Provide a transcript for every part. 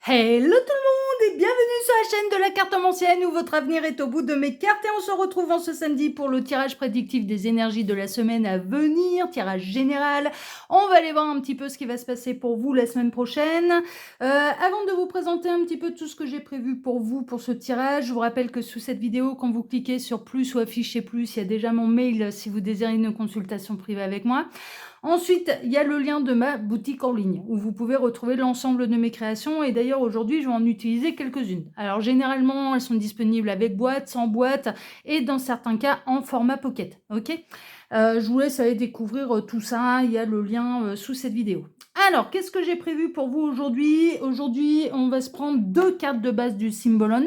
Hello tout le monde et bienvenue sur la chaîne de la cartomancienne où votre avenir est au bout de mes cartes et on se retrouve en ce samedi pour le tirage prédictif des énergies de la semaine à venir, tirage général. On va aller voir un petit peu ce qui va se passer pour vous la semaine prochaine. Avant de vous présenter un petit peu tout ce que j'ai prévu pour vous pour ce tirage, je vous rappelle que sous cette vidéo, quand vous cliquez sur plus ou afficher plus, il y a déjà mon mail si vous désirez une consultation privée avec moi. Ensuite, il y a le lien de ma boutique en ligne où vous pouvez retrouver l'ensemble de mes créations et d'ailleurs aujourd'hui je vais en utiliser quelques-unes. Alors généralement elles sont disponibles avec boîte, sans boîte et dans certains cas en format pocket. Ok, je vous laisse aller découvrir tout ça, il y a le lien sous cette vidéo. Alors qu'est-ce que j'ai prévu pour vous aujourd'hui? Aujourd'hui on va se prendre 2 cartes de base du Symbolon.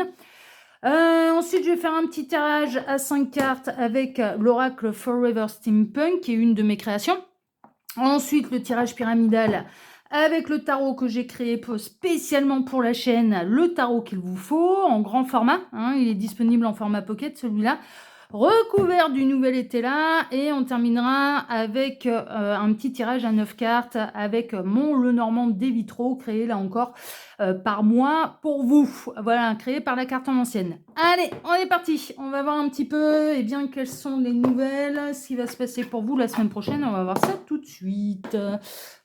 Ensuite, je vais faire un petit tirage à 5 cartes avec l'oracle Forever Steampunk, qui est une de mes créations. Ensuite, le tirage pyramidal avec le tarot que j'ai créé spécialement pour la chaîne, le tarot qu'il vous faut en grand format. Hein, il est disponible en format pocket, celui-là. Recouvert du nouvel été là. Et on terminera avec un petit tirage à 9 cartes avec mon Lenormand des vitraux, créé là encore par moi pour vous. Voilà, créé par la cartomancienne. Allez, on est parti. On va voir un petit peu quelles sont les nouvelles, ce qui va se passer pour vous la semaine prochaine. On va voir ça tout de suite.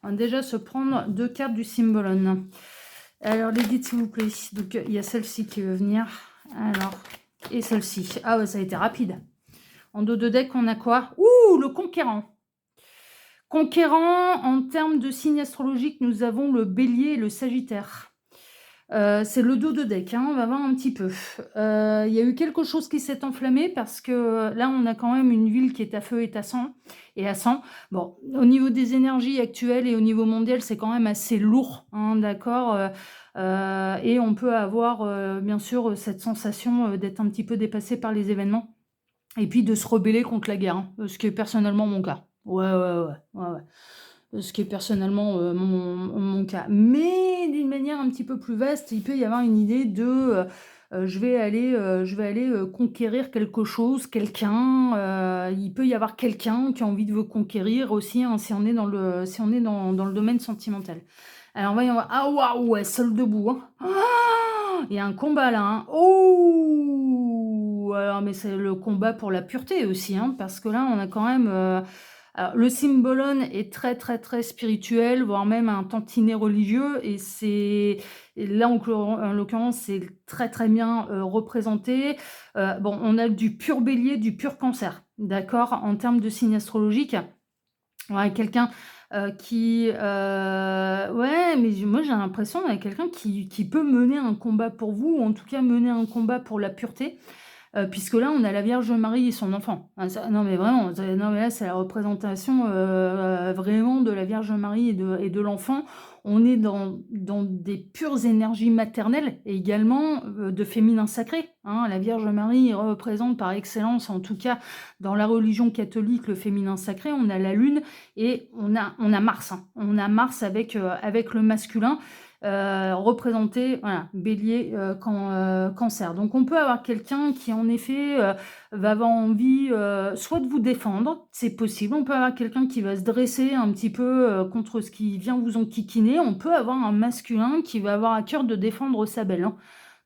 On va déjà se prendre 2 cartes du Symbolon. Alors, les dites s'il vous plaît. Donc, il y a celle-ci qui veut venir. Alors, et celle-ci. Ah ouais, ça a été rapide. En dos de deck, on a quoi? Ouh, le Conquérant. Conquérant, en termes de signe astrologique, nous avons le Bélier et le Sagittaire. C'est le dos de deck, hein, on va voir un petit peu. Il y a eu quelque chose qui s'est enflammé parce que là, on a quand même une ville qui est à feu et à sang. Bon, au niveau des énergies actuelles et au niveau mondial, c'est quand même assez lourd, hein, d'accord. Et on peut avoir, bien sûr, cette sensation d'être un petit peu dépassé par les événements et puis de se rebeller contre la guerre, hein, ce qui est personnellement mon cas. Ouais. Ce qui est personnellement mon cas. Mais d'une manière un petit peu plus vaste, il peut y avoir une idée de je vais aller conquérir quelque chose, quelqu'un. Il peut y avoir quelqu'un qui a envie de vous conquérir aussi, hein, si on est dans le domaine sentimental. Alors voyons voir. Ah waouh, ouais, seul debout. Hein. Ah, il y a un combat là. Hein. Oh, alors mais c'est le combat pour la pureté aussi, hein, parce que là on a quand même. Alors, le Symbolon est très très très spirituel, voire même un tantinet religieux, et là en l'occurrence c'est très très bien représenté. Bon, on a du pur Bélier, du pur Cancer, d'accord, en termes de signe astrologique. Ouais, quelqu'un ouais, mais moi j'ai l'impression qu'il y a quelqu'un qui peut mener un combat pour vous, ou en tout cas mener un combat pour la pureté. Puisque là, on a la Vierge Marie et son enfant. Ah, non, mais vraiment, non, mais là, c'est la représentation vraiment de la Vierge Marie et de l'enfant. On est dans des pures énergies maternelles et également de féminin sacré. Hein. La Vierge Marie représente par excellence, en tout cas dans la religion catholique, le féminin sacré. On a la Lune et on a Mars. Hein. On a Mars avec le masculin. Représenté, voilà, Bélier, Cancer. Donc on peut avoir quelqu'un qui en effet va avoir envie soit de vous défendre, c'est possible. On peut avoir quelqu'un qui va se dresser un petit peu contre ce qui vient vous enquiquiner. On peut avoir un masculin qui va avoir à cœur de défendre sa belle. Hein.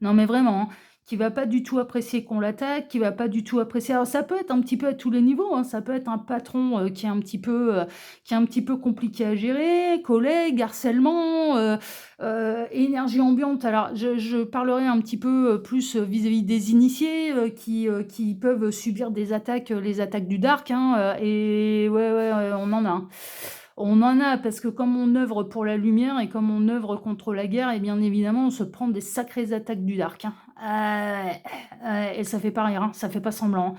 Non mais vraiment, hein, qui va pas du tout apprécier qu'on l'attaque, qui va pas du tout apprécier. Alors ça peut être un petit peu à tous les niveaux. Hein. Ça peut être un patron qui est un petit peu compliqué à gérer, collègue, harcèlement. Énergie ambiante, alors je parlerai un petit peu plus vis-à-vis des initiés qui peuvent subir des attaques, les attaques du dark, hein, et ouais, on en a. Hein. On en a parce que comme on œuvre pour la lumière et comme on œuvre contre la guerre, et bien évidemment on se prend des sacrées attaques du dark. Hein. Et ça fait pas rire, hein, ça fait pas semblant, hein.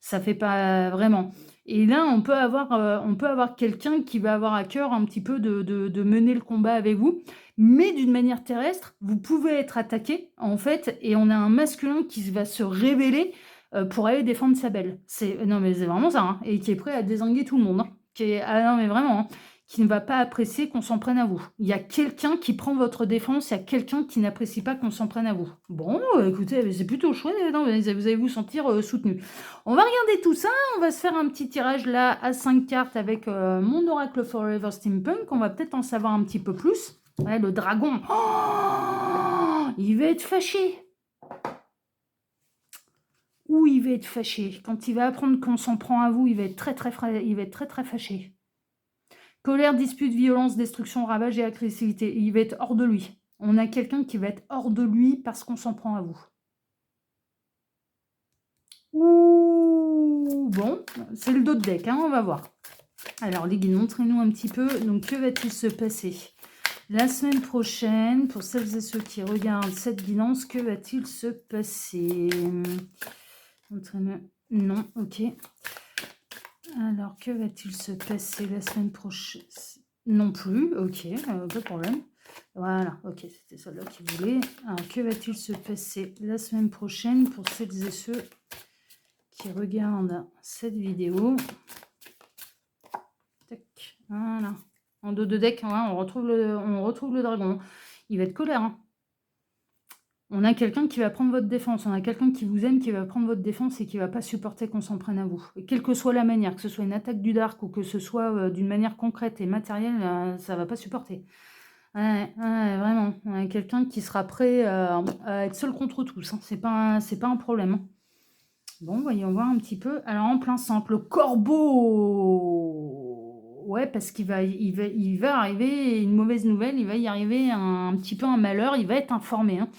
Ça fait pas vraiment. Et là, on peut avoir quelqu'un qui va avoir à cœur un petit peu de mener le combat avec vous. Mais d'une manière terrestre, vous pouvez être attaqué, en fait, et on a un masculin qui va se révéler pour aller défendre sa belle. Non, mais c'est vraiment ça, hein, et qui est prêt à dézinguer tout le monde. Hein, ah non, mais vraiment, hein, qui ne va pas apprécier qu'on s'en prenne à vous. Il y a quelqu'un qui prend votre défense, il y a quelqu'un qui n'apprécie pas qu'on s'en prenne à vous. Bon, écoutez, c'est plutôt chouette, non, vous allez vous sentir soutenu. On va regarder tout ça, on va se faire un petit tirage là à 5 cartes avec mon oracle Forever Steampunk, on va peut-être en savoir un petit peu plus. Ouais, le dragon. Oh, il va être fâché. Ou il va être fâché. Quand il va apprendre qu'on s'en prend à vous, il va être il va être très, très fâché. Colère, dispute, violence, destruction, ravage et agressivité. Il va être hors de lui. On a quelqu'un qui va être hors de lui parce qu'on s'en prend à vous. Ouh, bon, c'est le dos de deck, hein, on va voir. Alors les guides, montrez-nous un petit peu. Donc que va-t-il se passer la semaine prochaine pour celles et ceux qui regardent cette guidance? Que va-t-il se passer? Montrez-nous. Non, ok. Alors, que va-t-il se passer la semaine prochaine? Non plus, ok, pas de problème. Voilà, ok, c'était celle-là qui voulait. Alors, que va-t-il se passer la semaine prochaine pour celles et ceux qui regardent cette vidéo? Tac, voilà. En dos de deck, hein, on retrouve le dragon. Il va être colère, hein. On a quelqu'un qui va prendre votre défense, on a quelqu'un qui vous aime, qui va prendre votre défense et qui ne va pas supporter qu'on s'en prenne à vous. Et quelle que soit la manière, que ce soit une attaque du dark ou que ce soit d'une manière concrète et matérielle, ça ne va pas supporter. Ouais, vraiment. On a quelqu'un qui sera prêt à être seul contre tous. Hein. C'est pas un problème. Hein. Bon, voyons voir un petit peu. Alors, en plein centre, le corbeau. Ouais, parce qu'il va arriver une mauvaise nouvelle, il va y arriver un petit peu un malheur, il va être informé. Hein.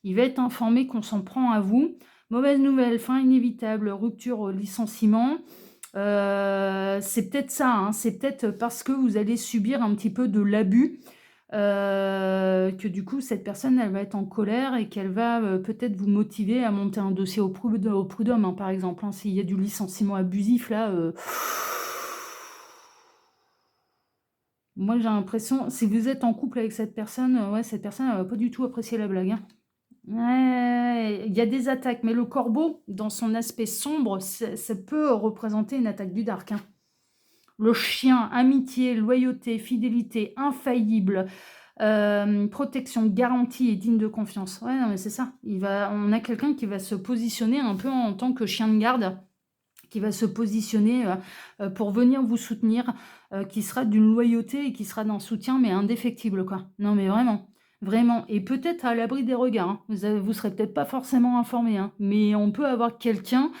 Il va être informé qu'on s'en prend à vous. Mauvaise nouvelle, fin inévitable, rupture, licenciement. C'est peut-être ça, hein, c'est peut-être parce que vous allez subir un petit peu de l'abus que du coup, cette personne, elle va être en colère et qu'elle va peut-être vous motiver à monter un dossier au prud'homme, hein, par exemple. Hein, s'il y a du licenciement abusif, là... Moi, j'ai l'impression, si vous êtes en couple avec cette personne, ouais, cette personne, elle va pas du tout apprécier la blague. Hein. Ouais, il y a des attaques, mais le corbeau, dans son aspect sombre, ça peut représenter une attaque du dark. Hein. Le chien, amitié, loyauté, fidélité, infaillible, protection, garantie et digne de confiance. Ouais, non, mais c'est ça. On a quelqu'un qui va se positionner un peu en tant que chien de garde, qui va se positionner pour venir vous soutenir, qui sera d'une loyauté et qui sera d'un soutien, mais indéfectible, quoi. Non, mais vraiment. Vraiment, et peut-être à l'abri des regards. Hein. Vous serez peut-être pas forcément informé, hein, mais on peut avoir quelqu'un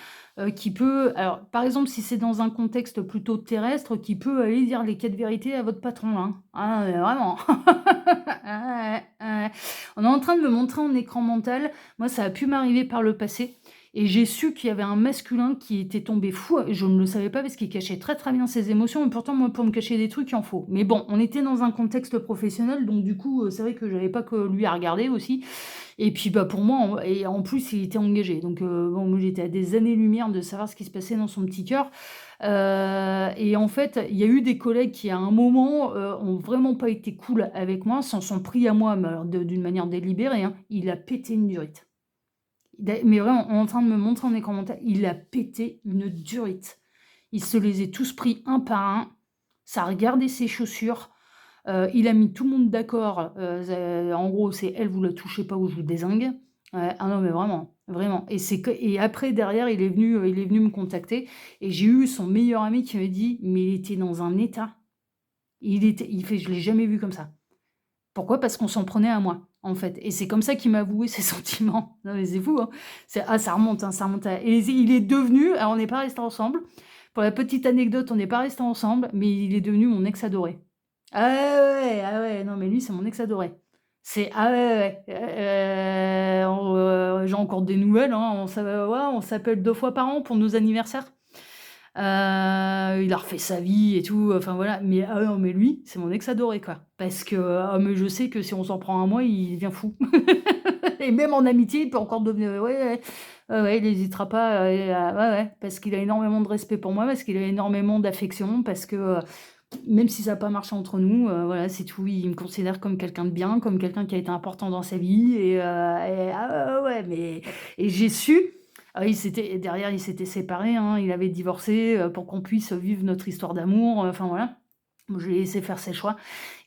qui peut, alors par exemple si c'est dans un contexte plutôt terrestre, qui peut aller dire les 4 vérités à votre patron. Hein. Ah, vraiment. On est en train de me montrer en écran mental. Moi, ça a pu m'arriver par le passé. Et j'ai su qu'il y avait un masculin qui était tombé fou. Je ne le savais pas parce qu'il cachait très très bien ses émotions. Et pourtant, moi, pour me cacher des trucs, il en faut. Mais bon, on était dans un contexte professionnel. Donc du coup, c'est vrai que j'avais pas que lui à regarder aussi. Et puis bah, pour moi, et en plus, il était engagé. Donc bon, moi, j'étais à des années-lumière de savoir ce qui se passait dans son petit cœur. Et en fait, il y a eu des collègues qui, à un moment, ont vraiment pas été cool avec moi, s'en sont pris à moi, mais alors d'une manière délibérée. Hein. Il a pété une durite. Mais vraiment, on est en train de me montrer en écran mental, il a pété une durite. Il se les est tous pris un par un. Ça a regardé ses chaussures. Il a mis tout le monde d'accord. En gros, c'est elle, vous la touchez pas ou je vous dézingue. Ah non, mais vraiment, vraiment. Et après, derrière, il est venu me contacter. Et j'ai eu son meilleur ami qui m'a dit, mais il était dans un état. Je l'ai jamais vu comme ça. Pourquoi? Parce qu'on s'en prenait à moi, en fait. Et c'est comme ça qu'il m'a avoué ses sentiments. Non, mais c'est fou, hein. Ça remonte, hein, ça remonte à... Et il est devenu... Alors, on n'est pas restés ensemble. Pour la petite anecdote, on n'est pas restés ensemble, mais il est devenu mon ex adoré. Ah ouais, non, mais lui, c'est mon ex adoré. Ah ouais. J'ai encore des nouvelles, hein. On s'appelle 2 fois par an pour nos anniversaires. Il a refait sa vie et tout, enfin voilà. Mais ah non, mais lui, c'est mon ex adoré, quoi. Parce que mais je sais que si on s'en prend à moi, il devient fou. Et même en amitié, il peut encore devenir... Ouais, il n'hésitera pas. Ouais, parce qu'il a énormément de respect pour moi, parce qu'il a énormément d'affection, parce que même si ça n'a pas marché entre nous, voilà, c'est tout. Il me considère comme quelqu'un de bien, comme quelqu'un qui a été important dans sa vie. Et j'ai su... Ah, derrière, il s'était séparé, hein, il avait divorcé pour qu'on puisse vivre notre histoire d'amour. Enfin voilà. Moi, je l'ai laissé faire ses choix.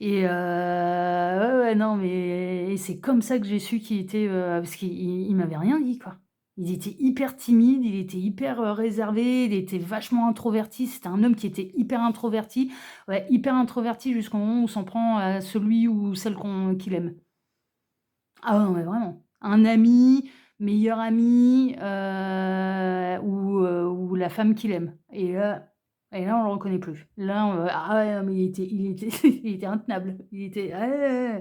Et ouais, non, mais et c'est comme ça que j'ai su qu'il était... parce qu'il m'avait rien dit, quoi. Il était hyper timide, il était hyper réservé, il était vachement introverti. C'était un homme qui était hyper introverti. Ouais, hyper introverti jusqu'au moment où on s'en prend à celui ou celle qu'il aime. Ah non, mais vraiment. Un ami, meilleur ami, ou la femme qu'il aime et là, on le reconnaît plus. Là, ah ouais, non, mais il était il était intenable. Il était ah ouais, ouais, ouais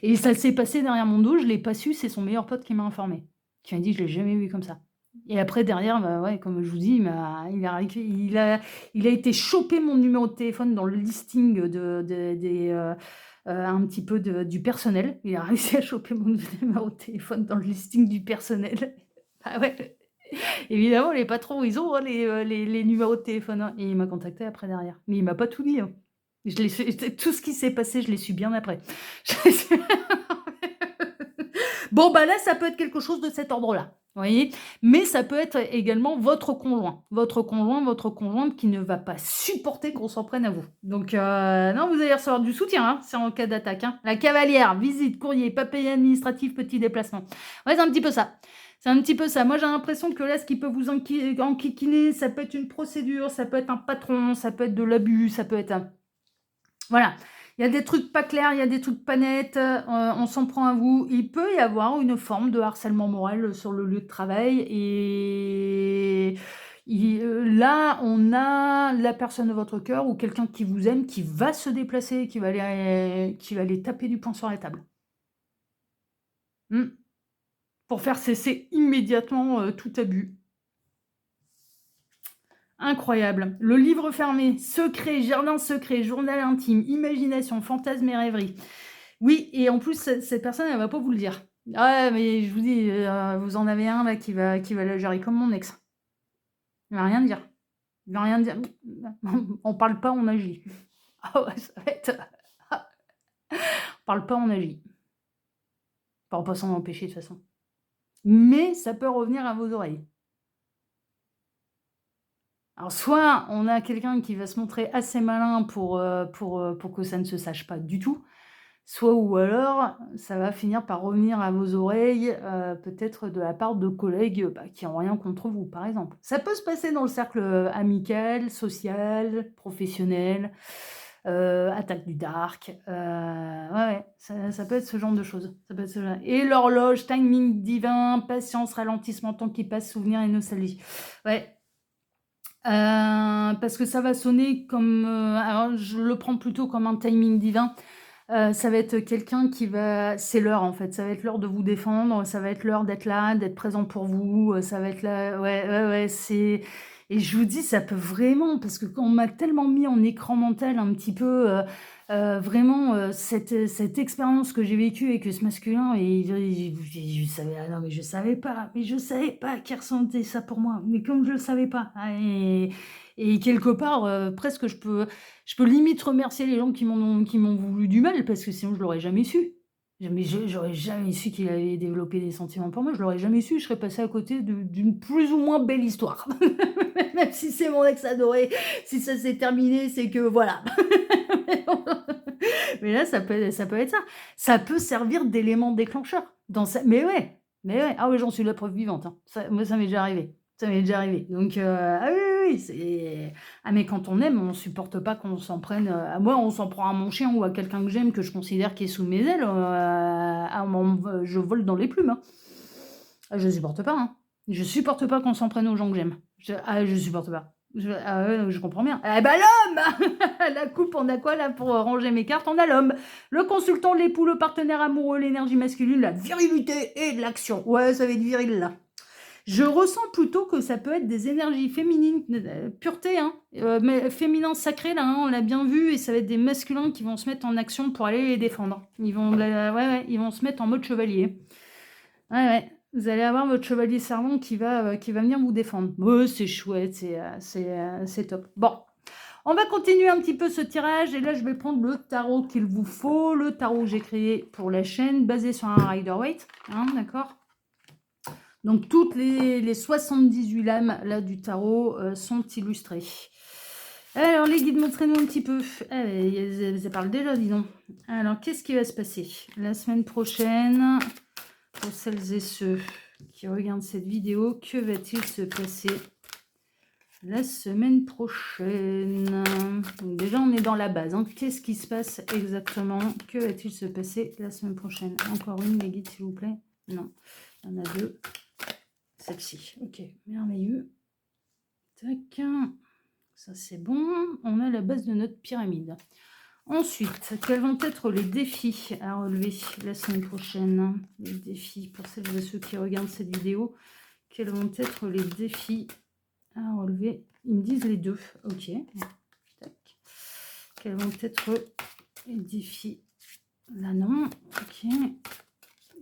et ça s'est passé derrière mon dos, je l'ai pas su, c'est son meilleur pote qui m'a informé. Qui m'a dit: «Je l'ai jamais vu comme ça» et après derrière, bah, ouais, comme je vous dis, il a été choper mon numéro de téléphone dans le listing un petit peu du personnel. Il a réussi à choper mon numéro de téléphone dans le listing du personnel. Ah ouais, évidemment les patrons, ils ont, hein, les numéros de téléphone, hein et il m'a contacté après derrière. Mais il m'a pas tout dit, hein. Je l'ai su tout ce qui s'est passé, je l'ai su bien après. Je l'ai su Bon, bah, là, ça peut être quelque chose de cet ordre-là, vous voyez? Mais ça peut être également votre conjoint, votre conjointe qui ne va pas supporter qu'on s'en prenne à vous. Donc non, vous allez recevoir du soutien, hein, c'est en cas d'attaque, hein. La cavalière, visite, courrier, papier administratif, petit déplacement. Ouais, c'est un petit peu ça. C'est un petit peu ça. Moi, j'ai l'impression que là, ce qui peut vous enquiquiner, ça peut être une procédure, ça peut être un patron, ça peut être de l'abus, ça peut être voilà, il y a des trucs pas clairs, il y a des trucs pas nets, on s'en prend à vous. Il peut y avoir une forme de harcèlement moral, sur le lieu de travail et là, on a la personne de votre cœur ou quelqu'un qui vous aime, qui va se déplacer, qui va aller taper du poing sur la table. Mmh. Pour faire cesser immédiatement, tout abus. Incroyable. Le livre fermé, secret, jardin secret, journal intime, imagination, fantasmes et rêveries. Oui et en plus cette personne elle va pas vous le dire. Ah ouais, mais je vous dis, vous en avez un là qui va la gérer comme mon ex. Il va rien dire. Il va rien dire. On parle pas, on agit. Ah ouais, ça va être on parle pas, on agit. Enfin, on va pas s'en empêcher de toute façon. Mais ça peut revenir à vos oreilles. Alors soit on a quelqu'un qui va se montrer assez malin pour que ça ne se sache pas du tout. Soit ou alors, ça va finir par revenir à vos oreilles, peut-être de la part de collègues, bah, qui ont rien contre vous, par exemple. Ça peut se passer dans le cercle, amical, social, professionnel, attaque du dark, ouais, ouais, ça peut être ce genre de choses. Ça peut être ce genre et l'horloge, timing divin, patience, ralentissement, temps qui passe, souvenir et nostalgie. Ouais, parce que ça va sonner comme, alors je le prends plutôt comme un timing divin. Ça va être quelqu'un qui va c'est l'heure, en fait, ça va être l'heure de vous défendre, ça va être l'heure d'être là, d'être présent pour vous, ça va être là ouais, ouais, ouais, c'est et je vous dis, ça peut vraiment parce que quand on m'a tellement mis en écran mental un petit peu, vraiment, cette expérience que j'ai vécue avec ce masculin et je savais ah non, mais je savais pas qu'il ressentait ça pour moi, mais comme je le savais pas, ah et quelque part, presque je peux limite remercier les gens qui m'ont voulu du mal parce que sinon je l'aurais jamais su. Jamais j'aurais jamais su qu'il avait développé des sentiments pour moi, je l'aurais jamais su, je serais passée à côté d'une plus ou moins belle histoire. Même si c'est mon ex adoré, si ça s'est terminé, c'est que voilà. Mais là, ça peut être ça. Ça peut servir d'élément déclencheur dans ça mais ouais, ah ouais, j'en suis la preuve vivante, hein. Ça moi, ça m'est déjà arrivé. Ça m'est déjà arrivé. Donc ah oui, oui, oui, c'est ah mais quand on aime, on supporte pas qu'on s'en prenne, à moi, on s'en prend à mon chien ou à quelqu'un que j'aime, que je considère qui est sous mes ailes, je vole dans les plumes, hein. Ah je supporte pas, hein. Je supporte pas qu'on s'en prenne aux gens que j'aime. Je supporte pas. Ah ouais, je comprends bien. Eh bah, l'homme! La coupe, on a quoi là pour, ranger mes cartes? On a l'homme, le consultant, l'époux, le partenaire amoureux, l'énergie masculine, la virilité et de l'action. Ouais, ça va être viril là. Je ressens plutôt que ça peut être des énergies féminines, pureté, hein, mais féminin sacré là, hein, on l'a bien vu et ça va être des masculins qui vont se mettre en action pour aller les défendre. Ouais, ouais, ils vont se mettre en mode chevalier. Ouais, ouais, vous allez avoir votre chevalier servant qui va venir vous défendre. Ouais, c'est chouette, c'est top. Bon, on va continuer un petit peu ce tirage et là, je vais prendre le tarot qu'il vous faut, le tarot que j'ai créé pour la chaîne, basé sur un Rider-Waite, hein, d'accord? Donc toutes les 78 lames là du tarot sont illustrées. Alors les guides, montrez-nous un petit peu. Allez, ça parle déjà, dis donc. Alors, qu'est-ce qui va se passer la semaine prochaine pour celles et ceux qui regardent cette vidéo? Que va-t-il se passer la semaine prochaine. Donc déjà, on est dans la base. Hein. Qu'est-ce qui se passe exactement? Que va-t-il se passer la semaine prochaine? Encore une, les guides, s'il vous plaît. Non, il y en a deux. Celle-ci. Ok, merveilleux. Tac. Ça, c'est bon. On a la base de notre pyramide. Ensuite, quels vont être les défis à relever la semaine prochaine? Les défis, pour celles et ceux qui regardent cette vidéo, quels vont être les défis à relever? Ils me disent les deux. Ok. Tac. Quels vont être les défis? Là, non. Ok.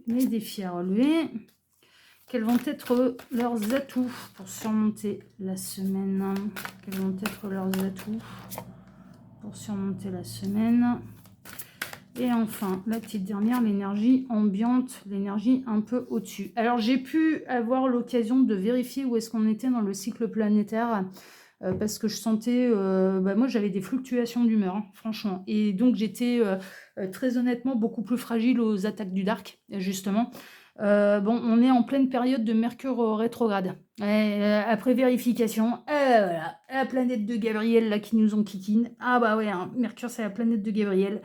Les défis à relever. Quels vont être leurs atouts pour surmonter la semaine? Quels vont être leurs atouts pour surmonter la semaine? Et enfin, la petite dernière, l'énergie ambiante, l'énergie un peu au-dessus. Alors, j'ai pu avoir l'occasion de vérifier où est-ce qu'on était dans le cycle planétaire, parce que je sentais, moi j'avais des fluctuations d'humeur, hein, franchement. Et donc, j'étais très honnêtement beaucoup plus fragile aux attaques du Dark, justement. Bon, on est en pleine période de Mercure rétrograde. Après vérification, voilà, la planète de Gabriel là qui nous enquiquine. Ah bah ouais, hein, Mercure c'est la planète de Gabriel.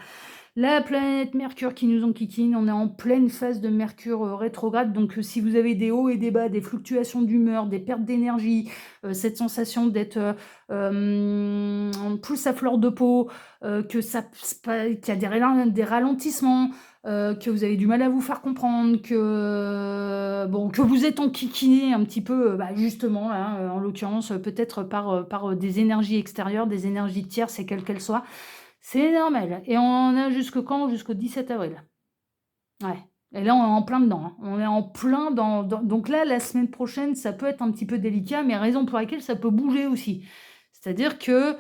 La planète Mercure qui nous enquiquine, on est en pleine phase de Mercure rétrograde, donc si vous avez des hauts et des bas, des fluctuations d'humeur, des pertes d'énergie, cette sensation d'être plus à fleur de peau, qu'il y a des ralentissements, que vous avez du mal à vous faire comprendre, que vous êtes enquiquiné un petit peu, justement, là, en l'occurrence, peut-être par des énergies extérieures, des énergies tierces, et quelles qu'elles soient. C'est normal. Et on a jusqu'au quand? Jusqu'au 17 avril. Ouais. Et là, on est en plein dedans. Hein. On est en plein donc là, la semaine prochaine, ça peut être un petit peu délicat, mais raison pour laquelle ça peut bouger aussi. C'est-à-dire que,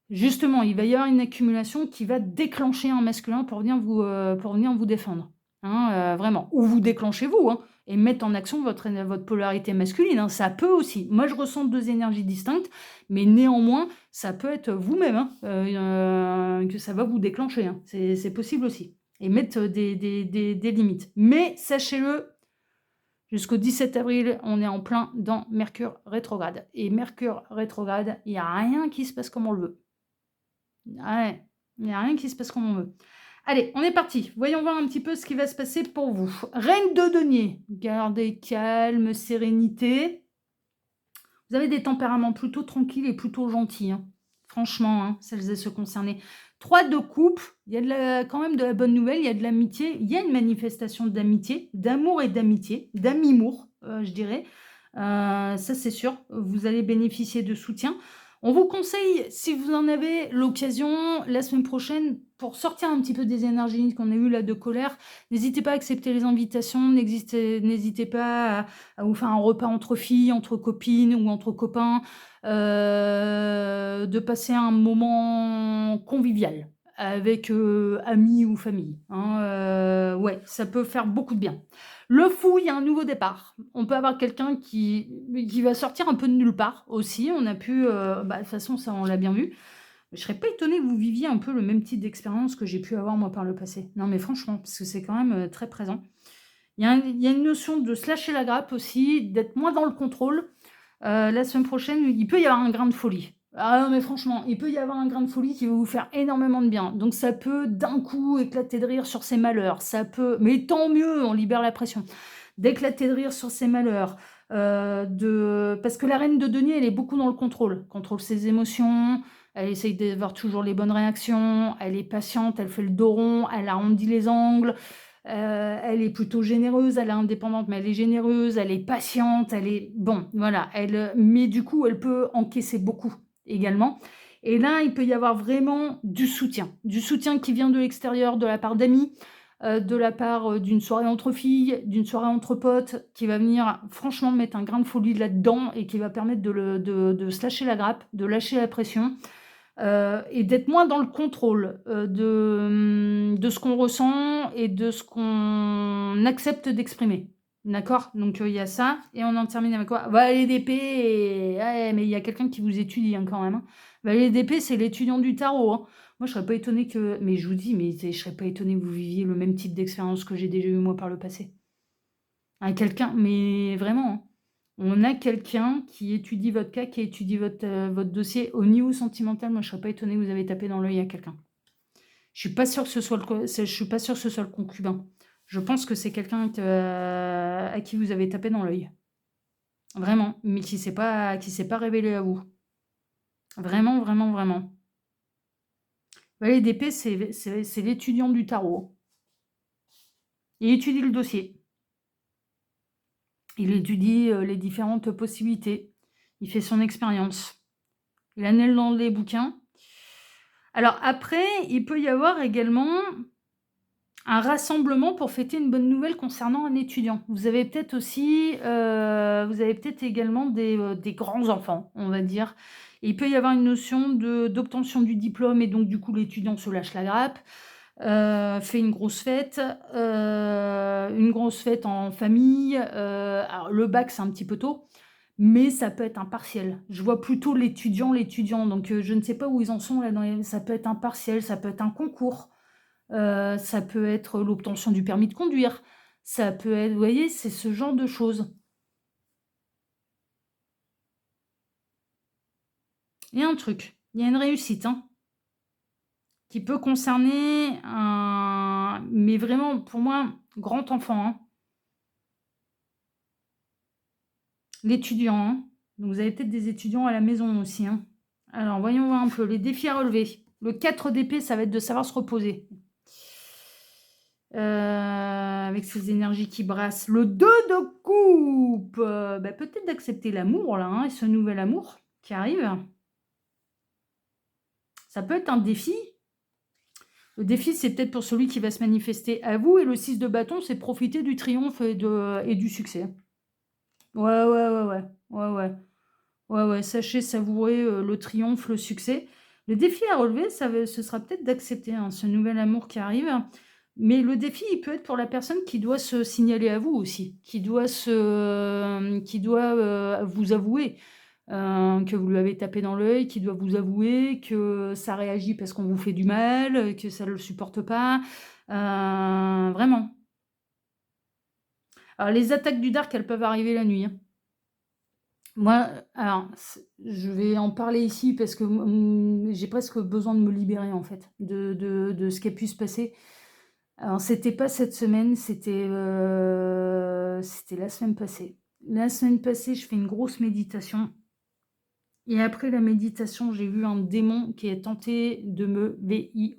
justement, il va y avoir une accumulation qui va déclencher un masculin pour venir vous défendre. Hein, vraiment. Ou vous déclenchez vous, hein, et mettre en action votre polarité masculine. Hein. Ça peut aussi. Moi, je ressens deux énergies distinctes, mais néanmoins, ça peut être vous-même hein, que ça va vous déclencher. Hein. C'est possible aussi. Et mettre des limites. Mais sachez-le, jusqu'au 17 avril, on est en plein dans Mercure rétrograde. Et Mercure rétrograde, il n'y a rien qui se passe comme on le veut. Ouais, il n'y a rien qui se passe comme on veut. Allez, on est parti. Voyons voir un petit peu ce qui va se passer pour vous. Reine de denier. Gardez calme, sérénité. Vous avez des tempéraments plutôt tranquilles et plutôt gentils. Hein. Franchement, hein, celles et ceux concernés. 3 de coupe. Il y a quand même de la bonne nouvelle. Il y a de l'amitié. Il y a une manifestation d'amitié, d'amour et d'amitié, d'amimour, je dirais. Ça, c'est sûr. Vous allez bénéficier de soutien. On vous conseille, si vous en avez l'occasion, la semaine prochaine, pour sortir un petit peu des énergies qu'on a eues là de colère, n'hésitez pas à accepter les invitations, n'hésitez pas à vous faire un repas entre filles, entre copines ou entre copains, de passer un moment convivial avec amis ou famille. Hein, ouais, ça peut faire beaucoup de bien. Le fou, il y a un nouveau départ. On peut avoir quelqu'un qui va sortir un peu de nulle part aussi. On a pu, de toute façon, ça on l'a bien vu. Je serais pas étonnée que vous viviez un peu le même type d'expérience que j'ai pu avoir moi par le passé. Non mais franchement, parce que c'est quand même très présent. Il y a une notion de se lâcher la grappe aussi, d'être moins dans le contrôle. La semaine prochaine, il peut y avoir un grain de folie. Ah non mais franchement, il peut y avoir un grain de folie qui va vous faire énormément de bien. Donc ça peut d'un coup éclater de rire sur ses malheurs. Ça peut, mais tant mieux, on libère la pression. D'éclater de rire sur ses malheurs. Parce que la reine de denier, elle est beaucoup dans le contrôle. Contrôle ses émotions, elle essaye d'avoir toujours les bonnes réactions, elle est patiente, elle fait le dos rond, elle arrondit les angles. Elle est plutôt généreuse, elle est indépendante, mais elle est généreuse, elle est patiente, elle est... Bon, voilà. Mais du coup, elle peut encaisser beaucoup également. Et là, il peut y avoir vraiment du soutien qui vient de l'extérieur, de la part d'amis, de la part d'une soirée entre filles, d'une soirée entre potes, qui va venir franchement mettre un grain de folie là-dedans et qui va permettre de se lâcher la grappe, de lâcher la pression. Et d'être moins dans le contrôle de ce qu'on ressent et de ce qu'on accepte d'exprimer. D'accord? Donc il y a ça. Et on en termine avec quoi? Valet d'épée. Ouais, mais il y a quelqu'un qui vous étudie hein, quand même. Hein. Valet d'épée, c'est l'étudiant du tarot. Hein. Moi, je serais pas étonnée que... Mais je vous dis, je serais pas étonnée que vous viviez le même type d'expérience que j'ai déjà eu moi par le passé. Quelqu'un, mais vraiment... Hein. On a quelqu'un qui étudie votre cas, qui étudie votre dossier. Au niveau sentimental, moi, je serais pas étonnée que vous avez tapé dans l'œil à quelqu'un. Je suis pas sûre que ce soit je suis pas sûre que ce soit le concubin. Je pense que c'est quelqu'un à qui vous avez tapé dans l'œil. Vraiment, mais qui s'est pas révélé à vous. Vraiment, vraiment, vraiment. Valet d'épée, c'est l'étudiant du tarot. Il étudie le dossier. Il étudie les différentes possibilités. Il fait son expérience. Il annule dans les bouquins. Alors après, il peut y avoir également un rassemblement pour fêter une bonne nouvelle concernant un étudiant. Vous avez peut-être aussi, vous avez peut-être également des grands enfants, on va dire. Et il peut y avoir une notion d'obtention du diplôme et donc du coup l'étudiant se lâche la grappe, fait une grosse fête en famille. Alors le bac c'est un petit peu tôt, mais ça peut être un partiel. Je vois plutôt l'étudiant, donc je ne sais pas où ils en sont là. Ça peut être un partiel, ça peut être un concours. Ça peut être l'obtention du permis de conduire. Ça peut être, vous voyez, c'est ce genre de choses. Il y a un truc, il y a une réussite, hein, qui peut concerner un mais vraiment pour moi, grand enfant, hein. L'étudiant, hein. Donc vous avez peut-être des étudiants à la maison aussi, hein. Alors voyons voir un peu les défis à relever. Le 4 d'épée, ça va être de savoir se reposer. Avec ces énergies qui brassent. Le 2 de coupe, bah, peut-être d'accepter l'amour là, hein, et ce nouvel amour qui arrive. Ça peut être un défi. Le défi, c'est peut-être pour celui qui va se manifester à vous. Et le 6 de bâton, c'est profiter du triomphe et du succès. Ouais, ouais, ouais, ouais. Ouais, ouais. Ouais, ouais. Sachez savourer le triomphe, le succès. Le défi à relever, ce sera peut-être d'accepter hein, ce nouvel amour qui arrive. Mais le défi, il peut être pour la personne qui doit se signaler à vous aussi, qui doit vous avouer que vous lui avez tapé dans l'œil, qui doit vous avouer que ça réagit parce qu'on vous fait du mal, que ça ne le supporte pas. Vraiment. Alors, les attaques du dark, elles peuvent arriver la nuit, hein. Moi, alors, je vais en parler ici parce que j'ai presque besoin de me libérer en fait de ce qui a pu se passer. Alors, c'était pas cette semaine, c'était la semaine passée. La semaine passée, je fais une grosse méditation. Et après la méditation, j'ai vu un démon qui est tenté de me violer.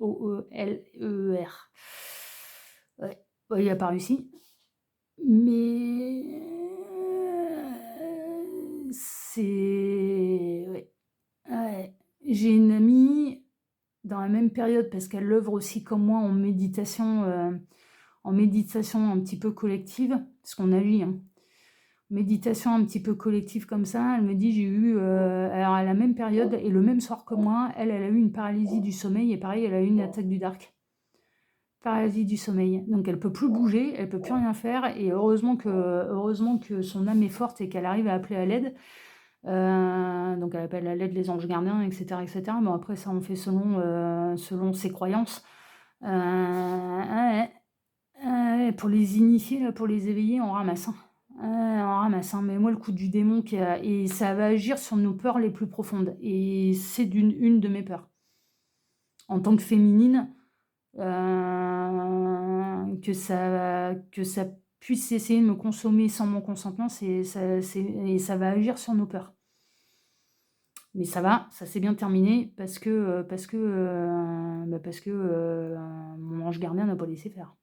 Ouais, bah, il a pas réussi. Mais c'est ouais, ouais. J'ai une amie dans la même période parce qu'elle œuvre aussi comme moi en méditation un petit peu collective, parce qu'on a lu, hein. Méditation un petit peu collective comme ça, elle me dit: «J'ai eu, alors à la même période et le même soir que moi, elle a eu une paralysie du sommeil et pareil, elle a eu une attaque du dark». Paralysie du sommeil. Donc elle peut plus bouger, elle peut plus rien faire et heureusement que son âme est forte et qu'elle arrive à appeler à l'aide. Donc elle appelle à l'aide les anges gardiens et cetera et cetera. Bon après ça on fait selon ses croyances. Ouais, ouais, pour les initiés là, pour les éveiller, on ramasse, hein. Ouais, on ramasse, hein. Mais moi le coup du démon et ça va agir sur nos peurs les plus profondes et c'est une de mes peurs. En tant que féminine, que ça puisse essayer de me consommer sans mon consentement, et ça va agir sur nos peurs. Mais ça s'est bien terminé parce que mon ange gardien n'a pas laissé faire.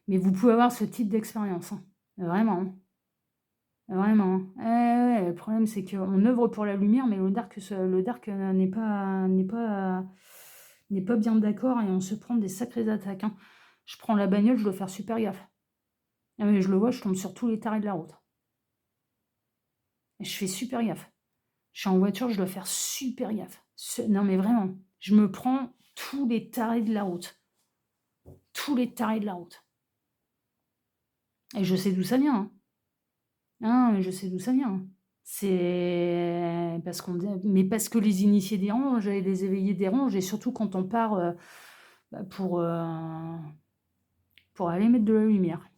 Mais vous pouvez avoir ce type d'expérience, hein. Vraiment, hein. Vraiment, hein. Ouais, ouais, le problème, c'est qu'on œuvre pour la lumière, mais le dark n'est pas bien d'accord et on se prend des sacrées attaques, hein. Je prends la bagnole, je dois faire super gaffe. Ah mais je le vois, je tombe sur tous les tarés de la route. Et je fais super gaffe. Je suis en voiture, je dois faire super gaffe. Non mais vraiment, je me prends tous les tarés de la route. Tous les tarés de la route. Et je sais d'où ça vient, hein. Ah, mais je sais d'où ça vient, hein. C'est parce que les initiés dérangent et les éveillés dérangent et surtout quand on part, bah, pour aller mettre de la lumière.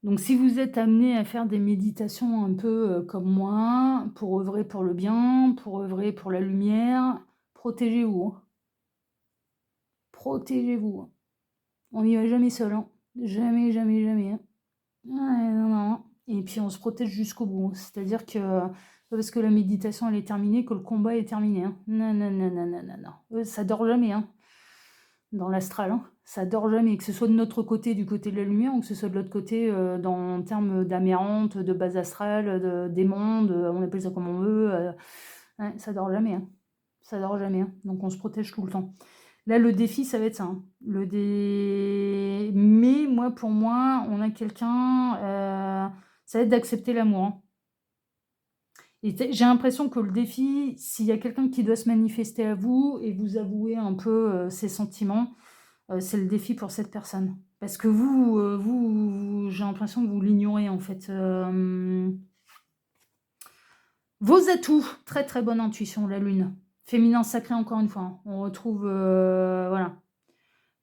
Donc si vous êtes amené à faire des méditations un peu, comme moi, pour œuvrer pour le bien, pour œuvrer pour la lumière, protégez-vous, hein. Protégez-vous, hein. On n'y va jamais seul, hein. Jamais, jamais, jamais, hein. Ouais, non, non. Et puis on se protège jusqu'au bout. C'est-à-dire que pas parce que la méditation elle est terminée que le combat est terminé, hein. Non, non, non, non, non, non, non. Ça dort jamais, hein, dans l'astral, hein. Ça dort jamais, que ce soit de notre côté, du côté de la lumière, ou que ce soit de l'autre côté, en termes d'amérantes, de base astrale, de démons, on appelle ça comme on veut. Ouais, ça dort jamais, hein. Ça dort jamais, hein. Donc on se protège tout le temps. Là, le défi, ça va être ça, hein. Mais moi, pour moi, on a quelqu'un, ça va être d'accepter l'amour, hein. Et j'ai l'impression que le défi, s'il y a quelqu'un qui doit se manifester à vous et vous avouer un peu ses sentiments, c'est le défi pour cette personne. Parce que j'ai l'impression que vous l'ignorez en fait. Vos atouts, très très bonne intuition, la lune. Féminin sacré encore une fois, hein. On retrouve, voilà,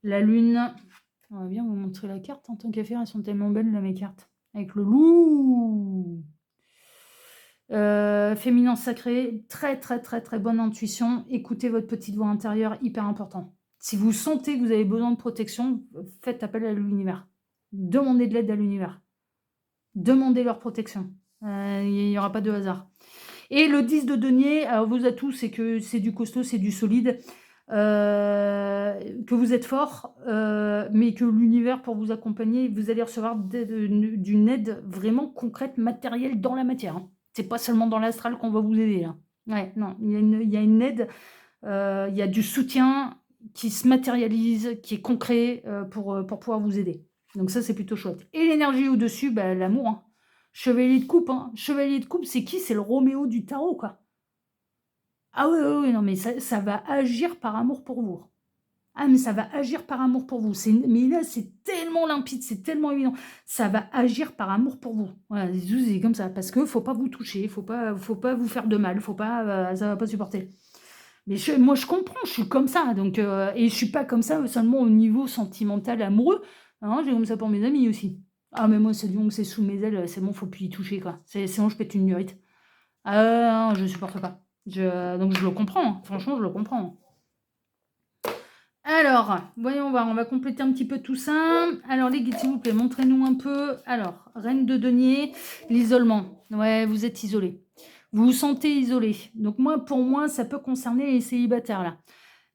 la lune. On va bien vous montrer la carte en tant qu'affaire, elles sont tellement belles là mes cartes. Avec le loup. Féminin sacré, très très très très bonne intuition. Écoutez votre petite voix intérieure, hyper important. Si vous sentez que vous avez besoin de protection, faites appel à l'univers. Demandez de l'aide à l'univers. Demandez leur protection. Il n'y aura pas de hasard. Et le 10 de denier, alors vos atouts, c'est que c'est du costaud, c'est du solide, que vous êtes fort, mais que l'univers, pour vous accompagner, vous allez recevoir d'une aide vraiment concrète, matérielle dans la matière, hein. C'est pas seulement dans l'astral qu'on va vous aider, là. Ouais, non, il y a une aide, il y a du soutien qui se matérialise, qui est concret, pour pouvoir vous aider. Donc ça, c'est plutôt chouette. Et l'énergie au-dessus, bah, l'amour, hein. Chevalier de coupe, hein. Chevalier de coupe, c'est qui? C'est le Roméo du tarot, quoi. Ah oui, oui, oui, non, mais ça va agir par amour pour vous. Ah, mais ça va agir par amour pour vous. Mais là, c'est tellement limpide, c'est tellement évident. Ça va agir par amour pour vous. Voilà, c'est comme ça. Parce que faut pas vous toucher, faut pas vous faire de mal, faut pas, ça va pas supporter. Mais moi, je comprends, je suis comme ça. Donc, et je suis pas comme ça seulement au niveau sentimental, amoureux. Hein, j'ai comme ça pour mes amis aussi. Ah, mais moi, c'est bon que c'est sous mes ailes, c'est bon, faut plus y toucher, quoi. Sinon, je pète une durite. Ah, non, je supporte pas. Donc, je le comprends, hein. Franchement, je le comprends, hein. Alors, voyons voir, on va compléter un petit peu tout ça. Alors, les guides, s'il vous plaît, montrez-nous un peu. Alors, reine de denier, l'isolement. Ouais, vous êtes isolé. Vous vous sentez isolé. Donc, pour moi, ça peut concerner les célibataires, là.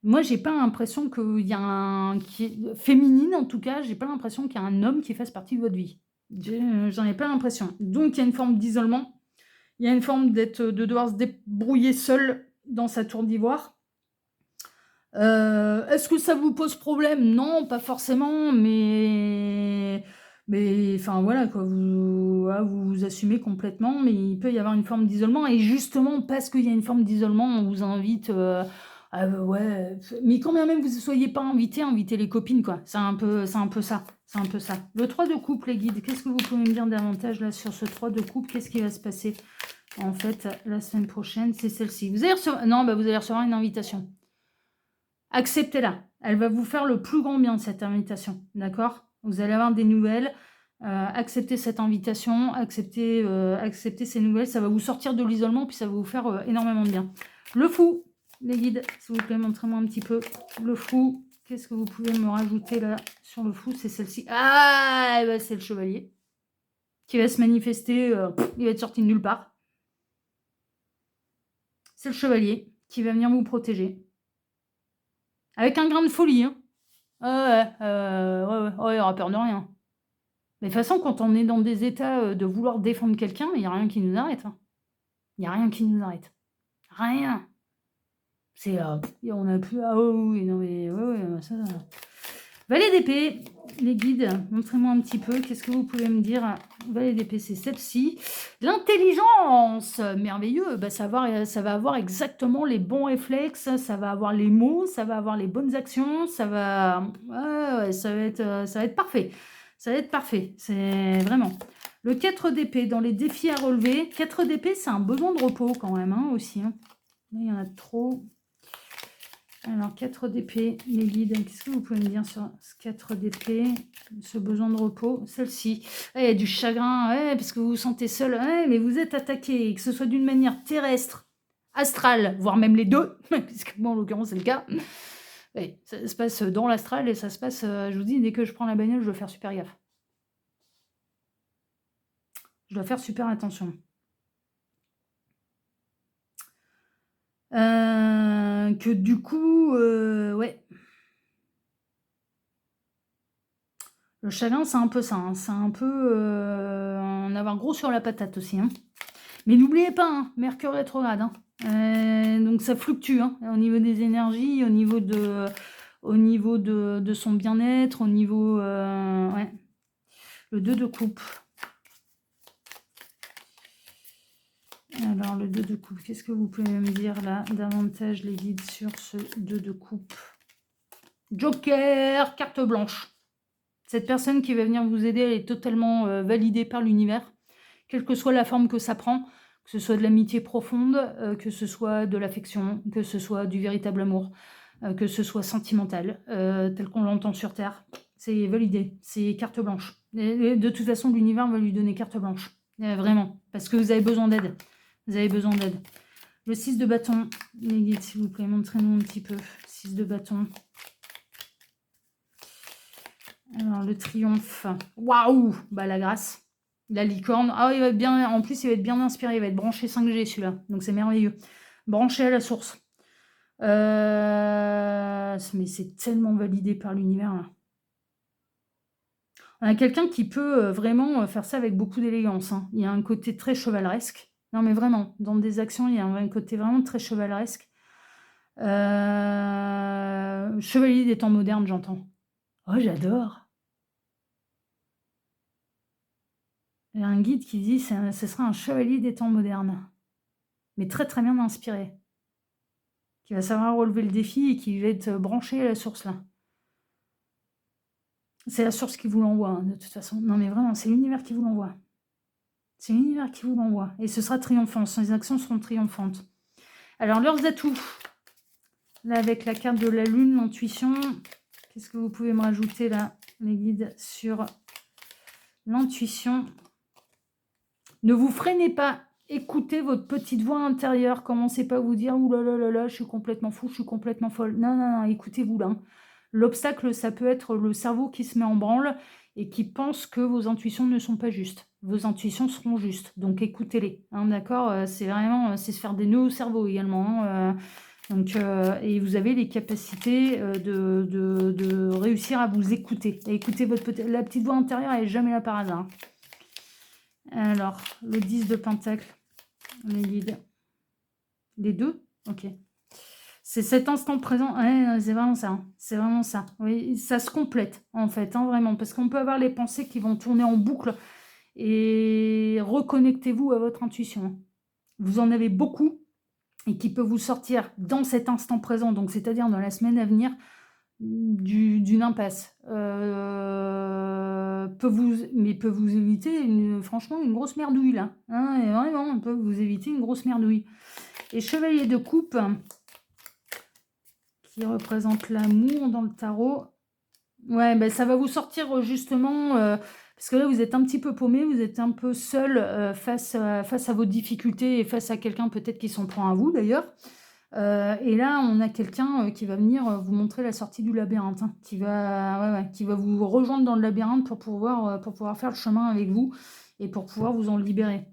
Moi, j'ai pas l'impression qu'il y a féminine, en tout cas, j'ai pas l'impression qu'il y a un homme qui fasse partie de votre vie. J'en ai pas l'impression. Donc, il y a une forme d'isolement. Il y a une forme de devoir se débrouiller seul dans sa tour d'ivoire. Est-ce que ça vous pose problème? Non, pas forcément, mais enfin voilà quoi, vous assumez complètement, mais il peut y avoir une forme d'isolement et justement parce qu'il y a une forme d'isolement, on vous invite, ouais, mais quand bien même vous ne soyez pas invité, invitez les copines quoi. C'est un peu ça, c'est un peu ça. Le 3 de coupe, les guides, qu'est-ce que vous pouvez me dire davantage là sur ce 3 de coupe? Qu'est-ce qui va se passer en fait la semaine prochaine? C'est celle-ci. Vous allez recevoir... Non, vous allez recevoir une invitation. Acceptez-la. Elle va vous faire le plus grand bien, cette invitation. D'accord? Vous allez avoir des nouvelles. Acceptez cette invitation. Acceptez ces nouvelles. Ça va vous sortir de l'isolement, puis ça va vous faire énormément de bien. Le fou, les guides, s'il vous plaît, montrez-moi un petit peu. Le fou, qu'est-ce que vous pouvez me rajouter là sur le fou? C'est celle-ci. Ah, bah, c'est le chevalier qui va se manifester. Il va être sorti de nulle part. C'est le chevalier qui va venir vous protéger. Avec un grain de folie, hein. Ouais, il aura peur de rien. Mais de toute façon, quand on est dans des états, de vouloir défendre quelqu'un, il y a rien qui nous arrête, hein. Il y a rien qui nous arrête. Rien. C'est, on a plus oui, non mais ouais, ça valet d'épée, les guides, montrez-moi un petit peu, qu'est-ce que vous pouvez me dire? Valet d'épée, c'est celle-ci. L'intelligence, merveilleux, bah, ça va avoir exactement les bons réflexes, ça va avoir les mots, ça va avoir les bonnes actions, ça va être parfait. Ça va être parfait, c'est vraiment. Le 4 d'épée, dans les défis à relever, 4 d'épée, c'est un besoin de repos quand même, hein, aussi, hein. Là, il y en a trop. Alors, 4 d'épée, les guides, qu'est-ce que vous pouvez me dire sur ce 4 d'épée, ce besoin de repos? Celle-ci, il y a du chagrin, ouais, parce que vous vous sentez seul, ouais, mais vous êtes attaqué, que ce soit d'une manière terrestre, astrale, voire même les deux, puisque moi, en l'occurrence, c'est le cas. Ouais, ça se passe dans l'astral et ça se passe, je vous dis, dès que je prends la bagnole, je dois faire super gaffe. Je dois faire super attention. Que du coup, ouais. Le chagrin, c'est un peu ça, hein. C'est un peu en avoir gros sur la patate aussi, hein. Mais n'oubliez pas, hein, Mercure rétrograde, hein. Donc ça fluctue, hein, au niveau des énergies, au niveau de son bien-être, au niveau... ouais. Le 2 de coupe. Alors, le 2 de coupe, qu'est-ce que vous pouvez me dire là, davantage les guides sur ce 2 de coupe? Joker, carte blanche. Cette personne qui va venir vous aider, elle est totalement validée par l'univers, quelle que soit la forme que ça prend, que ce soit de l'amitié profonde, que ce soit de l'affection, que ce soit du véritable amour, que ce soit sentimental, tel qu'on l'entend sur Terre. C'est validé, c'est carte blanche. Et de toute façon, l'univers va lui donner carte blanche. Vraiment, parce que vous avez besoin d'aide. Vous avez besoin d'aide. Le 6 de bâton, les guides, s'il vous plaît, montrez-nous un petit peu. 6 de bâton. Alors, le triomphe. Waouh! Bah, la grâce. La licorne. Ah, il va être bien. En plus, il va être bien inspiré. Il va être branché 5G, celui-là. Donc, c'est merveilleux. Branché à la source. Mais c'est tellement validé par l'univers, là. On a quelqu'un qui peut vraiment faire ça avec beaucoup d'élégance, hein. Il y a un côté très chevaleresque. Non, mais vraiment, dans des actions, il y a un côté vraiment très chevaleresque. Chevalier des temps modernes, j'entends. Oh, j'adore! Il y a un guide qui dit ce sera un chevalier des temps modernes, mais très très bien inspiré, qui va savoir relever le défi et qui va être branché à la source là. C'est la source qui vous l'envoie, hein, de toute façon. Non mais vraiment, c'est l'univers qui vous l'envoie. C'est l'univers qui vous l'envoie. Et ce sera triomphant, ces actions seront triomphantes. Alors leurs atouts, là avec la carte de la lune, l'intuition, qu'est-ce que vous pouvez me rajouter là, les guides, sur l'intuition? Ne vous freinez pas, écoutez votre petite voix intérieure, commencez pas à vous dire « Ouh là là là là, je suis complètement fou, je suis complètement folle ». Non, non, non, écoutez-vous là. L'obstacle, ça peut être le cerveau qui se met en branle et qui pense que vos intuitions ne sont pas justes. Vos intuitions seront justes, donc écoutez-les, hein, d'accord? C'est vraiment, c'est se faire des nœuds au cerveau également, hein, et vous avez les capacités de réussir à vous écouter. Et écouter la petite voix intérieure, elle n'est jamais là par hasard. Alors, le 10 de pentacle, les guides. Les deux? Ok. C'est cet instant présent. Ouais, c'est vraiment ça. C'est vraiment ça. Oui, ça se complète, en fait, hein, vraiment. Parce qu'on peut avoir les pensées qui vont tourner en boucle. Et reconnectez-vous à votre intuition. Vous en avez beaucoup et qui peut vous sortir dans cet instant présent, donc c'est-à-dire dans la semaine à venir, d'une impasse. Peut vous éviter, franchement, une grosse merdouille, là. Hein, et vraiment, peut vous éviter une grosse merdouille. Et chevalier de coupe, qui représente l'amour dans le tarot. Ouais, ben ça va vous sortir justement, parce que là, vous êtes un petit peu paumé, vous êtes un peu seul face à vos difficultés et face à quelqu'un peut-être qui s'en prend à vous, d'ailleurs. Et là, on a quelqu'un qui va venir vous montrer la sortie du labyrinthe, hein, qui va vous rejoindre dans le labyrinthe pour pouvoir faire le chemin avec vous et pour pouvoir vous en libérer.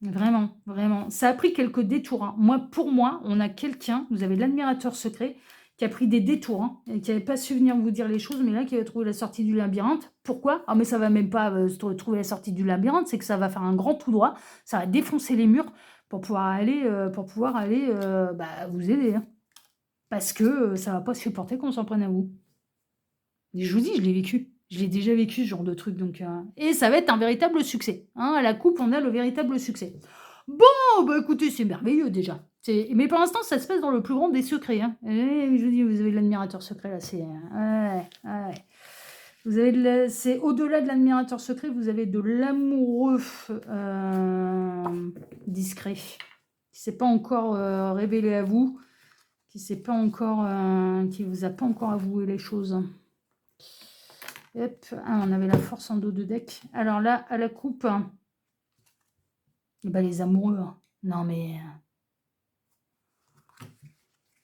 Vraiment, vraiment. Ça a pris quelques détours, hein. Pour moi, on a quelqu'un, vous avez l'admirateur secret, qui a pris des détours, hein, et qui n'avait pas su venir vous dire les choses, mais là, qui va trouver la sortie du labyrinthe. Pourquoi? Ah, mais ça va même pas trouver la sortie du labyrinthe, c'est que ça va faire un grand tout droit, ça va défoncer les murs pour pouvoir aller vous aider, hein. Parce que ça va pas supporter qu'on s'en prenne à vous. Et je vous dis, je l'ai vécu. Je l'ai déjà vécu, ce genre de truc. Et ça va être un véritable succès, hein. À la coupe, on a le véritable succès. Bon, bah écoutez, c'est merveilleux déjà. Mais pour l'instant, ça se passe dans le plus grand des secrets, hein. Et je vous dis, vous avez l'admirateur secret là. Ouais. Vous avez c'est au-delà de l'admirateur secret, vous avez de l'amoureux discret, qui ne s'est pas encore révélé à vous, qui vous a pas encore avoué les choses. Hop, ah, on avait la force en dos de deck. Alors là, à la coupe, ben les amoureux. Non mais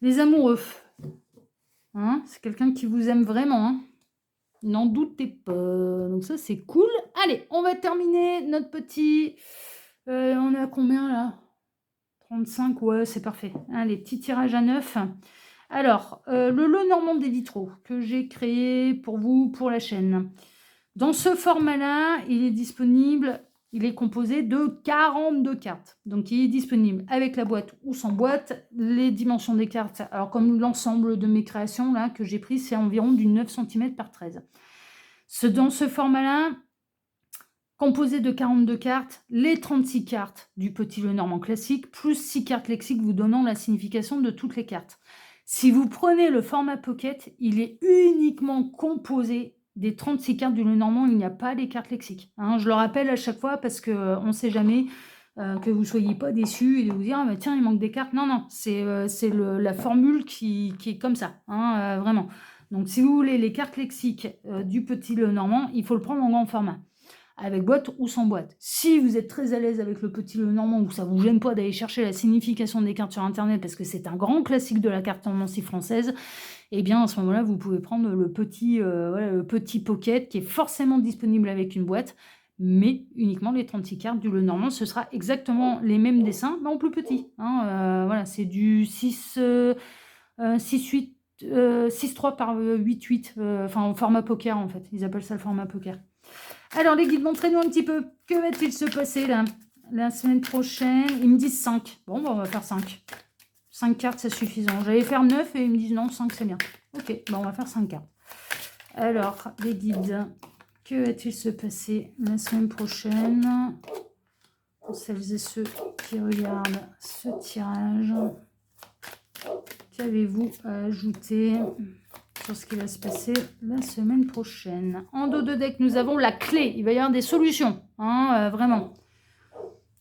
les amoureux, hein, c'est quelqu'un qui vous aime vraiment. Hein. N'en doutez pas. Donc ça, c'est cool. Allez, on va terminer notre petit... on est à combien là? 35, ouais, c'est parfait. Allez, petit tirage à 9. Alors, le lot normand des vitraux que j'ai créé pour vous, pour la chaîne. Dans ce format-là, il est disponible, il est composé de 42 cartes. Donc, il est disponible avec la boîte ou sans boîte. Les dimensions des cartes, alors comme l'ensemble de mes créations là que j'ai pris, c'est environ du 9 cm par 13. Dans ce format-là, composé de 42 cartes, les 36 cartes du petit Lenormand classique, plus 6 cartes lexiques vous donnant la signification de toutes les cartes. Si vous prenez le format Pocket, il est uniquement composé des 36 cartes du Lenormand, il n'y a pas les cartes lexiques. Hein, je le rappelle à chaque fois parce qu'on ne sait jamais que vous ne soyez pas déçus et de vous dire ah, bah, tiens, il manque des cartes. Non, non, c'est la formule qui est comme ça, hein, vraiment. Donc si vous voulez les cartes lexiques du petit Lenormand, il faut le prendre en grand format, avec boîte ou sans boîte. Si vous êtes très à l'aise avec le petit Lenormand ou ça vous gêne pas d'aller chercher la signification des cartes sur internet parce que c'est un grand classique de la cartomancie française, eh bien à ce moment-là vous pouvez prendre le petit Pocket qui est forcément disponible avec une boîte, mais uniquement les 36 cartes du Lenormand, ce sera exactement les mêmes dessins mais en plus petit. Hein, voilà, c'est du 6-8 6-3 par 8-8, enfin en format poker en fait, ils appellent ça le format poker. Alors les guides, montrez-nous un petit peu, que va-t-il se passer là la semaine prochaine? Ils me disent 5, bon bah, on va faire 5. 5 cartes c'est suffisant, j'allais faire 9 et ils me disent non, 5 c'est bien. Ok, bah on va faire 5 cartes. Alors les guides, que va-t-il se passer la semaine prochaine pour celles et ceux qui regardent ce tirage? Qu'avez-vous à ajouter sur ce qui va se passer la semaine prochaine? En dos de deck, nous avons la clé. Il va y avoir des solutions, hein, vraiment.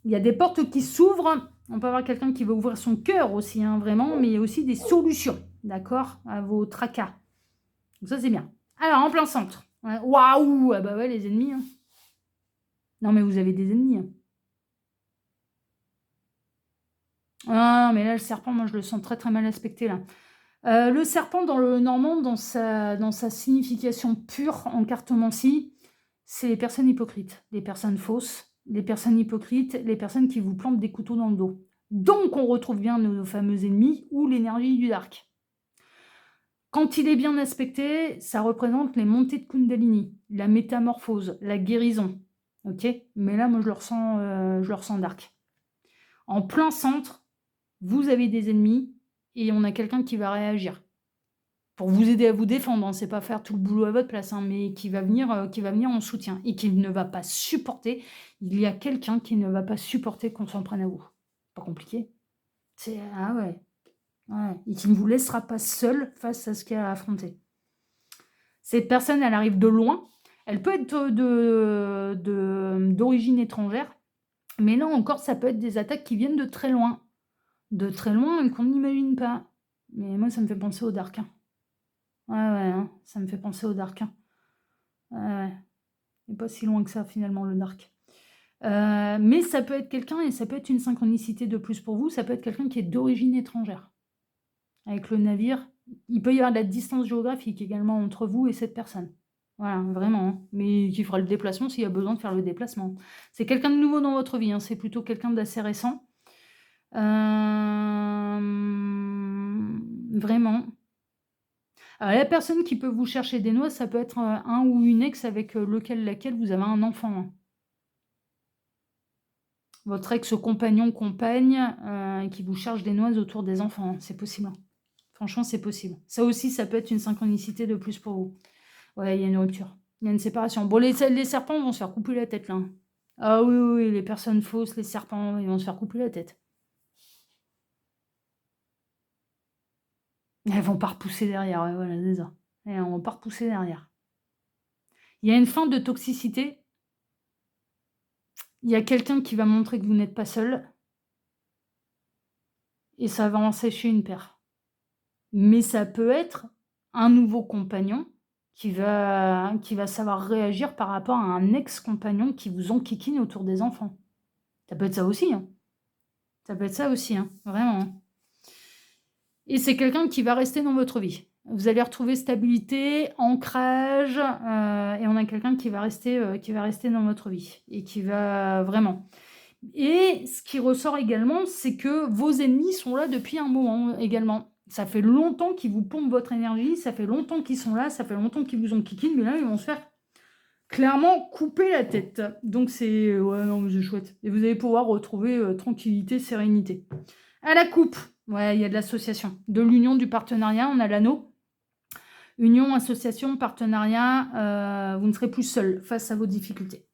Il y a des portes qui s'ouvrent. On peut avoir quelqu'un qui va ouvrir son cœur aussi, hein, vraiment. Mais il y a aussi des solutions, d'accord, à vos tracas. Donc ça, c'est bien. Alors, en plein centre. Waouh, ah bah ouais, les ennemis. Hein. Non, mais vous avez des ennemis. Hein. Ah, mais là, le serpent, moi, je le sens très, très mal aspecté, là. Le serpent dans le Normand, dans sa signification pure en cartomancie, c'est les personnes hypocrites, les personnes fausses, les personnes hypocrites, les personnes qui vous plantent des couteaux dans le dos. Donc on retrouve bien nos fameux ennemis ou l'énergie du dark. Quand il est bien aspecté, ça représente les montées de Kundalini, la métamorphose, la guérison. Ok, mais là, moi, je le ressens dark. En plein centre, vous avez des ennemis et on a quelqu'un qui va réagir pour vous aider à vous défendre. Hein. C'est pas faire tout le boulot à votre place, hein, mais qui va venir en soutien et qui ne va pas supporter. Il y a quelqu'un qui ne va pas supporter qu'on s'en prenne à vous. Pas compliqué. C'est ah ouais. Ouais. Et qui ne vous laissera pas seul face à ce qu'il y a à affronter. Cette personne, elle arrive de loin. Elle peut être d'origine étrangère, mais là encore, ça peut être des attaques qui viennent de très loin et qu'on n'imagine pas. Mais moi, ça me fait penser au Dark. Hein. Ouais, hein, ça me fait penser au Dark. Hein. Ouais. Il n'est pas si loin que ça, finalement, le Dark. Mais ça peut être quelqu'un, et ça peut être une synchronicité de plus pour vous, ça peut être quelqu'un qui est d'origine étrangère. Avec le navire, il peut y avoir de la distance géographique également entre vous et cette personne. Voilà, vraiment. Hein. Mais qui fera le déplacement s'il y a besoin de faire le déplacement. C'est quelqu'un de nouveau dans votre vie, hein. C'est plutôt quelqu'un d'assez récent. Vraiment. Alors, la personne qui peut vous chercher des noix, ça peut être un ou une ex avec laquelle vous avez un enfant. Hein. Votre ex-compagnon, compagne, qui vous cherche des noix autour des enfants. Hein. C'est possible. Hein. Franchement, c'est possible. Ça aussi, ça peut être une synchronicité de plus pour vous. Ouais, il y a une rupture. Il y a une séparation. Bon, les serpents vont se faire couper la tête, là. Ah oui, oui, les personnes fausses, les serpents, ils vont se faire couper la tête. Elles vont pas repousser derrière, ouais, voilà, c'est ça. Elles vont pas repousser derrière. Il y a une fin de toxicité. Il y a quelqu'un qui va montrer que vous n'êtes pas seul. Et ça va en sécher une paire. mais ça peut être un nouveau compagnon qui va savoir réagir par rapport à un ex-compagnon qui vous enquiquine autour des enfants. Ça peut être ça aussi, hein. Ça peut être ça aussi, hein, vraiment, hein. Et c'est quelqu'un qui va rester dans votre vie. Vous allez retrouver stabilité, ancrage, et on a quelqu'un qui va rester dans votre vie et qui va vraiment et ce qui ressort également, c'est que vos ennemis sont là depuis un moment également. Ça fait longtemps qu'ils vous pompent votre énergie, ça fait longtemps qu'ils sont là, ça fait longtemps qu'ils vous ont enquiquine, mais là, ils vont se faire clairement couper la tête. Donc c'est ouais, non, mais c'est chouette et vous allez pouvoir retrouver, tranquillité, sérénité. À la coupe, ouais, il y a de l'association, de l'union, du partenariat, on a l'anneau. Union, association, partenariat, vous ne serez plus seul face à vos difficultés.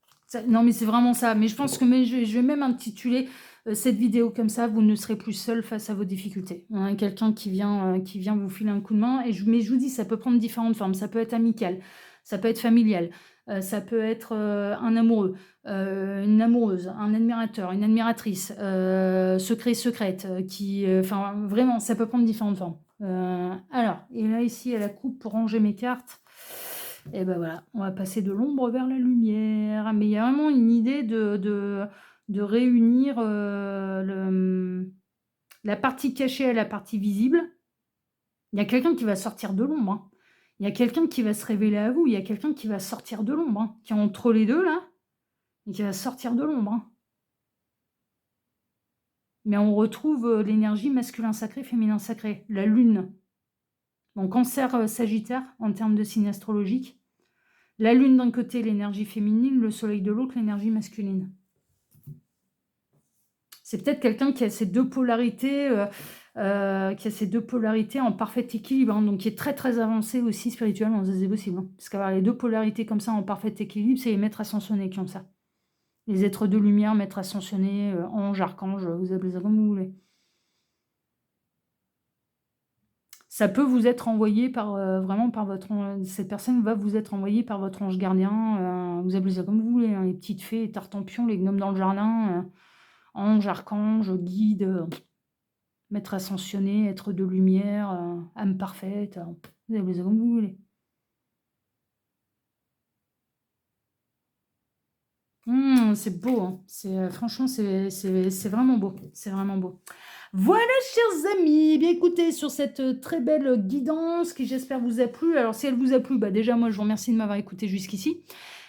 Non, mais c'est vraiment ça. Mais je pense que je vais même intituler cette vidéo comme ça, vous ne serez plus seul face à vos difficultés. On a quelqu'un qui vient vous filer un coup de main. Mais je vous dis, ça peut prendre différentes formes. Ça peut être amical, ça peut être familial, ça peut être un amoureux, une amoureuse, un admirateur, une admiratrice, secret, secrète, enfin, vraiment, ça peut prendre différentes formes. Alors, et là, ici, à la coupe, pour ranger mes cartes, et ben voilà, on va passer de l'ombre vers la lumière. Mais il y a vraiment une idée de réunir la partie cachée à la partie visible. Il y a quelqu'un qui va sortir de l'ombre, hein. Il y a quelqu'un qui va se révéler à vous. Il y a quelqu'un qui va sortir de l'ombre, hein, qui est entre les deux, là, et qui va sortir de l'ombre, hein. Mais on retrouve l'énergie masculin sacré, féminin sacré, la lune. Donc Cancer, Sagittaire, en termes de signe astrologique. La lune d'un côté, l'énergie féminine, le soleil de l'autre, l'énergie masculine. C'est peut-être quelqu'un qui a ces deux polarités, en parfait équilibre, hein, donc qui est très très avancé aussi spirituellement, ça c'est possible. Hein, parce qu'avoir les deux polarités comme ça en parfait équilibre, c'est les maîtres ascensionnés qui ont ça. Les êtres de lumière, maîtres ascensionnés, anges, archanges, vous appelez ça comme vous voulez. Ça peut vous être envoyé par, vraiment par votre cette personne va vous être envoyée par votre ange gardien, vous appelez ça comme vous voulez, hein, les petites fées, les tartempions, les gnomes dans le jardin, anges, archanges, guides, maîtres ascensionnés, êtres de lumière, âme parfaite, vous appelez ça comme vous voulez. C'est beau, hein. Franchement, c'est vraiment beau, c'est vraiment beau. Voilà, chers amis, eh bien écoutez, sur cette très belle guidance qui j'espère vous a plu. Alors si elle vous a plu, bah déjà moi je vous remercie de m'avoir écouté jusqu'ici.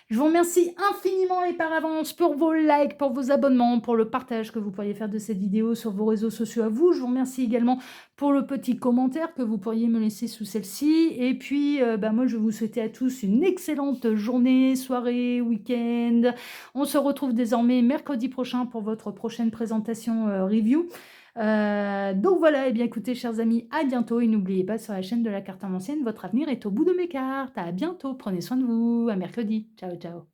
Je vous remercie infiniment et par avance pour vos likes, pour vos abonnements, pour le partage que vous pourriez faire de cette vidéo sur vos réseaux sociaux à vous. Je vous remercie également pour le petit commentaire que vous pourriez me laisser sous celle-ci. Et puis, bah, moi, je vais vous souhaiter à tous une excellente journée, soirée, week-end. On se retrouve désormais mercredi prochain pour votre prochaine présentation review. Donc voilà, et bien écoutez, chers amis, à bientôt. Et n'oubliez pas, sur la chaîne de la carte ancienne, votre avenir est au bout de mes cartes. À bientôt, prenez soin de vous. À mercredi. Ciao, ciao.